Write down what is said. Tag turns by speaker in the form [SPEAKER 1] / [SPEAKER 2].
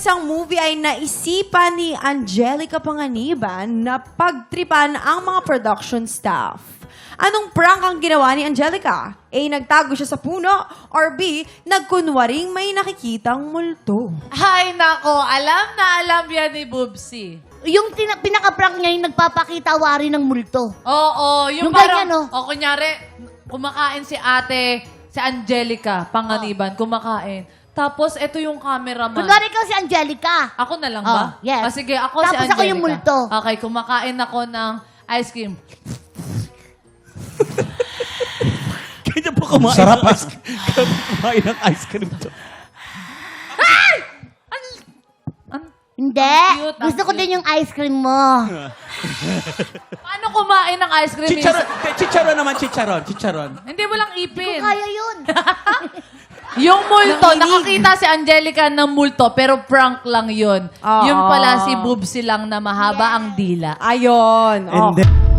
[SPEAKER 1] isang movie ay naisipan ni Angelica Panganiban na pagtripan ang mga production staff. Anong prank ang ginawa ni Angelica? A. Nagtago siya sa puno or B. Nagkunwaring may nakikitang multo.
[SPEAKER 2] Ay, nako. Alam na alam yan ni Bubsy.
[SPEAKER 3] Yung pinaka-prank niya yung nagpapakita wari ng multo.
[SPEAKER 2] Oo, yung
[SPEAKER 3] Yung
[SPEAKER 2] parang,
[SPEAKER 3] ganyan, no?
[SPEAKER 2] o kunyari, kumakain si ate, si Angelica Panganiban, kumakain. Tapos, ito yung cameraman.
[SPEAKER 3] Kunwari ikaw si Angelica.
[SPEAKER 2] Ako na lang ba?
[SPEAKER 3] Oh, yes.
[SPEAKER 2] Sige, ako si
[SPEAKER 3] Tapos
[SPEAKER 2] Angelica.
[SPEAKER 3] ako yung multo.
[SPEAKER 2] Okay, kumakain ako ng ice cream.
[SPEAKER 4] Kanya po kumain
[SPEAKER 5] Sarap,
[SPEAKER 4] ng ice cream. Kumain ng ice cream to.
[SPEAKER 3] Hindi.
[SPEAKER 2] cute, ang
[SPEAKER 3] Gusto ko
[SPEAKER 2] cute.
[SPEAKER 3] din yung ice cream mo.
[SPEAKER 2] Paano kumain ng ice cream?
[SPEAKER 4] Chicharon naman, chicharon.
[SPEAKER 2] Hindi mo lang ipin.
[SPEAKER 3] Kaya yun.
[SPEAKER 2] Yung multo, nakakita si Angelica ng multo, pero prank lang yun.
[SPEAKER 1] Oo.
[SPEAKER 2] Yung pala si Bubsy lang na mahaba ang dila.
[SPEAKER 1] Ayon.
[SPEAKER 4] And
[SPEAKER 1] Okay.